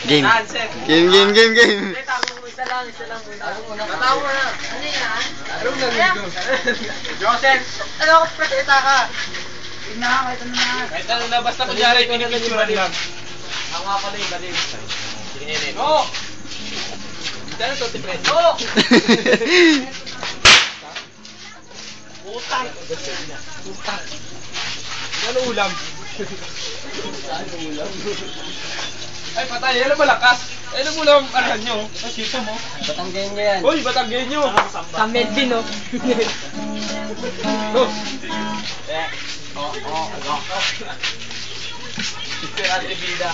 Game. Game. Isa lang muna. Tatawa mo na. Ano yan? Anong nandito? Joseph! Ano ako preseta ka? Tignan ka, kahit ano na. Kahit ano na, basta kunyari, pinipicturan lang. Ako nga pala yung balim. Sige, no! Dahil ito, tipres. No! Utang! Ano ulam? Ay, patay. Ano malakas? Ano mo lang arahan nyo? Sito mo? Batanggayin nyo yan. Uy, Batanggayin nyo! Sa Medvin, no? Go! Mr. Ate Bida.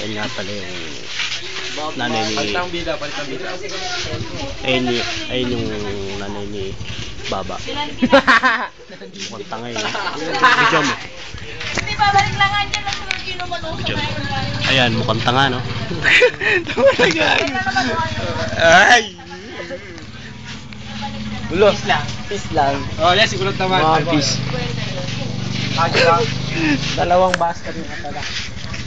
Yan nga pala yung nanay ni... Palitang bida. Ayun yung nanay ni Baba. Mukhang tanga yun. Video mo. Hindi ba, balik lang nga dyan lang sa inuman mo sa Ayan, mukhang tanga, no? Tama na nga. Ay! Ulo. Peace lang. Oh, yes, sigurot naman. One piece. Dalawang basket yung katala.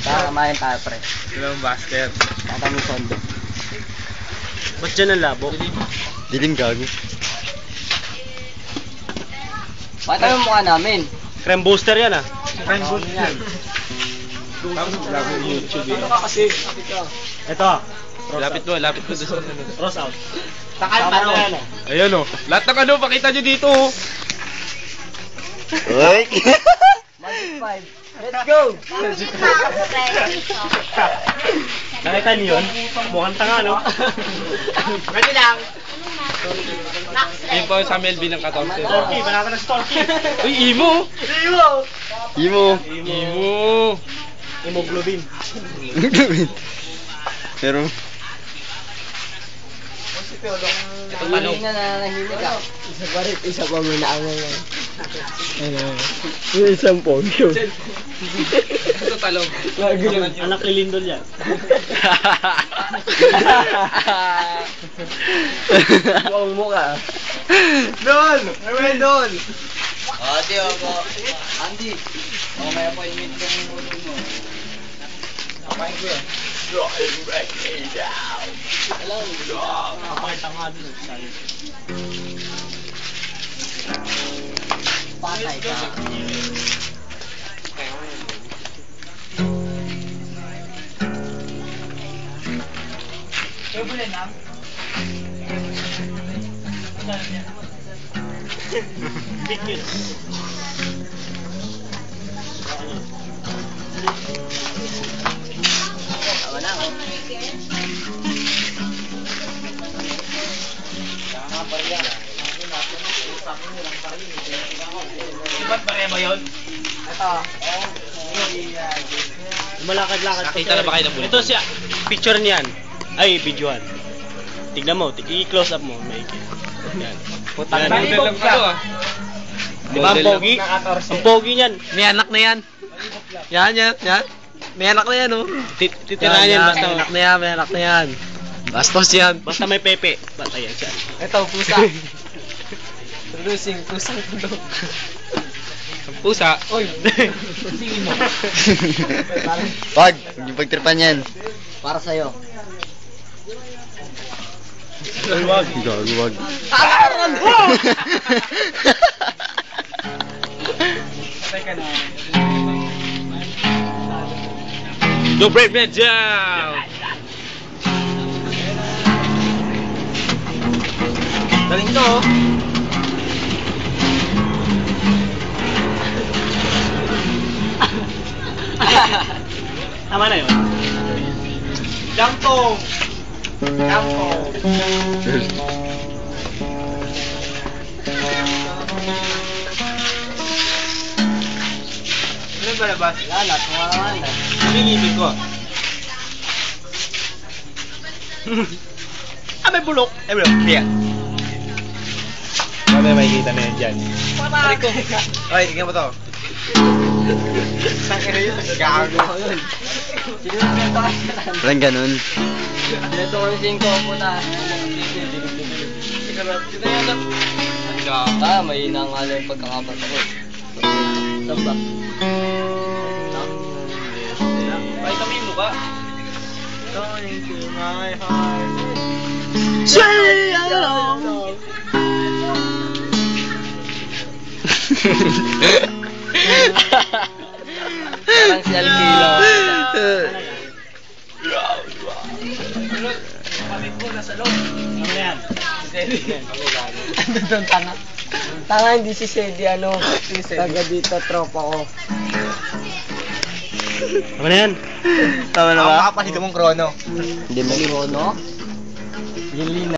Para kamain tayo, pre. Dalawang basket. Tatami sondo. Ba't dyan ang labo? Dilim gago. Bakit tayo mukha namin? Creme booster yan, ah. Friend good yan. Lagi YouTube eh. Ano ka kasi? Ito. Lapit mo doon sa ano. Cross out. Takal pa no? Ayan o. Lahat ng ano, pakita nyo dito o. Uy! Magic 5. Let's go! Nakita niyo yun? Mukhang tanga, no? Pwede lang. Yun po sa Melvin ng 14. Storky, banata ng Storky. Uy, imo! Imo. Hemoglobin. Pero... Ito tanong. Na nanahimik ka. Isa pa rin, isa pa may naangay yan. Yung isang pogyo. Ito talong. Anak ni Lindol yan. Mukhang mukha. Doon! May doon! Ate, ako. Andy. May appointment ka ng ulo mo. Kapain ko yan. Patay ka. Ba't pareha mo yun? Ito. Malakad-lakad. Nakita na ba kayo ng bullet? Ito siya. Picture niyan. Ay, videoan. Tignan mo. I-close up mo. Maigi. Yan. Putang Yan. na. Model lang ano ah. Di ba ang pogi? Ang pogi niyan. May anak na yan. Yan. May anak na yan, oh. Titirahan yan basta. May anak na yan. Bastos yan. Basta may pepe. Basta yan siya. Ito, pusa. Producing, pusang tulog. Pusa. Uy! Pusingin mo. Wag. Yung pagtripan yan. Para sa'yo. Wag. Gago, wag. Go Brave Man down! Galing to oh. Tama na yun. Jampo! Ano ba labas? Lalat, mga naman. Nililibig ko. May bulok. Yan. Mamaya makikita na yan dyan. Pari ko. Ay, tingnan mo to. Sakira yun. Gago. Walang ganun. Dito ko yung 5 po na. May inangala yung pagkakabata ko. Saan ba? Pakita mo yung mukha. Going to my heart. Say hello. Parang si Alkilo. Ano doon, tanga? Tanga, hindi si Sedi, ano? Taga dito, tropa ko. Ano na yan? Tama na ba? Makapalito mong krono. Hindi mo. Lirono? Yung lina.